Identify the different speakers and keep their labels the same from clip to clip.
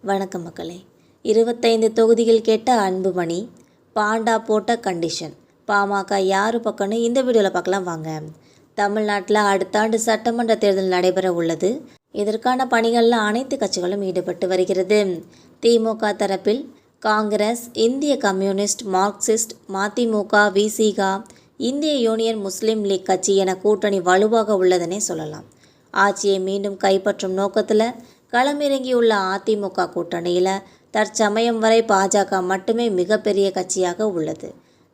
Speaker 1: வணக்கம் மக்களே. 25 தொகுதிகள் கேட்ட அன்புமணி, பாண்டா போட்ட கண்டிஷன், பாமக யார் பக்கம்னு இந்த வீடியோவில் பார்க்கலாம் வாங்க. தமிழ்நாட்டில் அடுத்த ஆண்டு சட்டமன்ற தேர்தல் நடைபெற உள்ளது. இதற்கான பணிகளில் அனைத்து கட்சிகளும் ஈடுபட்டு வருகிறது. திமுக தரப்பில் காங்கிரஸ், இந்திய கம்யூனிஸ்ட், மார்க்சிஸ்ட், மதிமுக, விசிக, இந்திய யூனியன் முஸ்லீம் லீக் கட்சி என கூட்டணி வலுவாக உள்ளதுன்னே சொல்லலாம். ஆட்சியை மீண்டும் கைப்பற்றும் நோக்கத்தில் களமிறங்கியுள்ள அதிமுக கூட்டணியில் தற்சமயம் வரை பாஜக மட்டுமே மிகப்பெரிய கட்சியாக உள்ளது.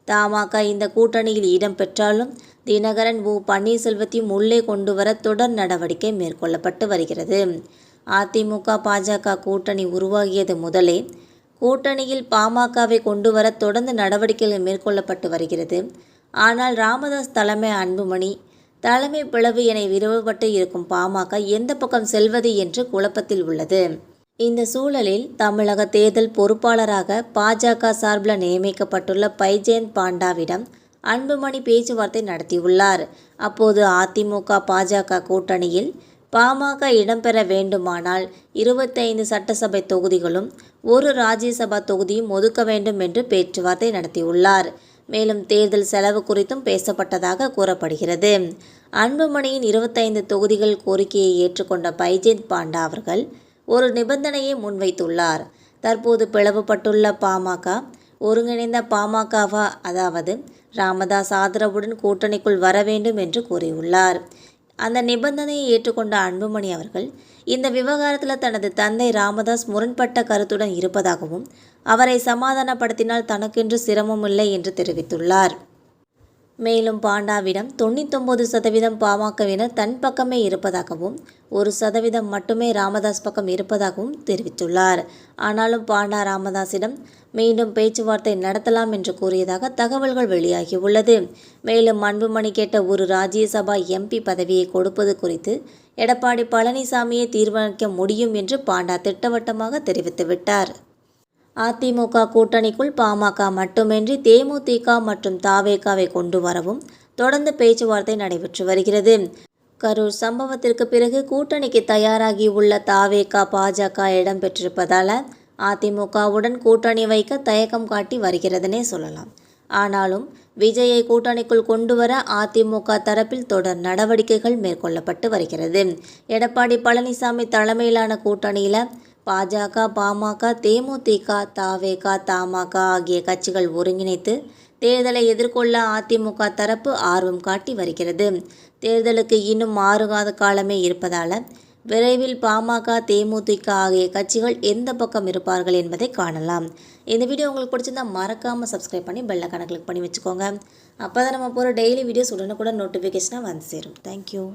Speaker 1: தமாக இந்த கூட்டணியில் இடம் பெற்றாலும் தினகரன், பன்னீர்செல்வத்தையும் உள்ளே கொண்டு வர தொடர் நடவடிக்கை மேற்கொள்ளப்பட்டு வருகிறது. அதிமுக பாஜக கூட்டணி உருவாகியது முதலே கூட்டணியில் பாமகவை கொண்டு வர தொடர்ந்து நடவடிக்கைகள் மேற்கொள்ளப்பட்டு வருகிறது. ஆனால் ராமதாஸ் தலைமை, அன்புமணி தலைமை பிளவு என விரிவுபட்டு இருக்கும் பாமக எந்த பக்கம் செல்வது என்று குழப்பத்தில் உள்ளது. இந்த சூழலில் தமிழக தேர்தல் பொறுப்பாளராக பாஜக சார்பில் நியமிக்கப்பட்டுள்ள பைஜெயந்த் பாண்டாவிடம் அன்புமணி பேச்சுவார்த்தை நடத்தியுள்ளார். அப்போது அதிமுக பாஜக கூட்டணியில் பாமக இடம்பெற வேண்டுமானால் 25 சட்டசபை தொகுதிகளும் 1 ராஜ்யசபா தொகுதியும் ஒதுக்க வேண்டும் என்று பேச்சுவார்த்தை நடத்தியுள்ளார். மேலும் தேர்தல் செலவு குறித்தும் பேசப்பட்டதாக கூறப்படுகிறது. அன்புமணியின் 25 தொகுதிகள் கோரிக்கையை ஏற்றுக்கொண்ட பைஜெயந்த் பாண்டா அவர்கள் ஒரு நிபந்தனையை முன்வைத்துள்ளார். தற்போது பிளவுபட்டுள்ள பாமக ஒருங்கிணைந்த பாமகவா, அதாவது ராமதாஸ் ஆதரவுடன் கூட்டணிக்குள் வர வேண்டும் என்று கூறியுள்ளார். அந்த நிபந்தனையை ஏற்றுக்கொண்ட அன்புமணி அவர்கள் இந்த விவகாரத்தில் தனது தந்தை ராமதாஸ் முரண்பட்ட கருத்துடன் இருப்பதாகவும் அவரை சமாதானப்படுத்தினால் தனக்கென்று சிரமம் இல்லை என்று தெரிவித்துள்ளார். மேலும் பாண்டாவிடம் 99% பாமகவினர் தன் பக்கமே இருப்பதாகவும் 1% மட்டுமே ராமதாஸ் பக்கம் இருப்பதாகவும் தெரிவித்துள்ளார். ஆனாலும் பாண்டா ராமதாஸிடம் மீண்டும் பேச்சுவார்த்தை நடத்தலாம் என்று கூறியதாக தகவல்கள் வெளியாகியுள்ளது. மேலும் அன்புமணி கேட்ட ஒரு ராஜ்யசபா எம்பி பதவியை கொடுப்பது குறித்து எடப்பாடி பழனிசாமியை தீர்மானிக்க முடியும் என்று பாண்டா திட்டவட்டமாக தெரிவித்துவிட்டார். அதிமுக கூட்டணிக்குள் பாமக மட்டுமின்றி தேமுதிக மற்றும் தவேகாவை கொண்டு வரவும் தொடர்ந்து பேச்சுவார்த்தை நடைபெற்று வருகிறது. கரூர் சம்பவத்திற்கு பிறகு கூட்டணிக்கு தயாராகியுள்ள தவேகா பாஜக இடம்பெற்றிருப்பதால் அதிமுகவுடன் கூட்டணி வைக்க தயக்கம் காட்டி வருகிறதுனே சொல்லலாம். ஆனாலும் விஜயை கூட்டணிக்குள் கொண்டு வர அதிமுக தரப்பில் தொடர் நடவடிக்கைகள் மேற்கொள்ளப்பட்டு வருகிறது. எடப்பாடி பழனிசாமி தலைமையிலான கூட்டணியில் பாஜக, பாமக, தேமுதிக, தவேகா, தமாக ஆகிய கட்சிகள் ஒருங்கிணைத்து தேர்தலை எதிர்கொள்ள அதிமுக தரப்பு ஆர்வம் காட்டி வருகிறது. தேர்தலுக்கு இன்னும் 6 மாத காலமே இருப்பதால் விரைவில் பாமக, தேமுதிக ஆகிய கட்சிகள் எந்த பக்கம் இருப்பார்கள் என்பதை காணலாம். இந்த வீடியோ உங்களுக்கு பிடிச்சிருந்தா மறக்காமல் சப்ஸ்கிரைப் பண்ணி பெல் ஐகானை கிளிக் பண்ணி வச்சுக்கோங்க. அப்போ தான் நம்ம போகிற டெய்லி வீடியோஸ் உடனுக்குடன் நோட்டிஃபிகேஷனாக வந்து சேரும். தேங்க்யூ.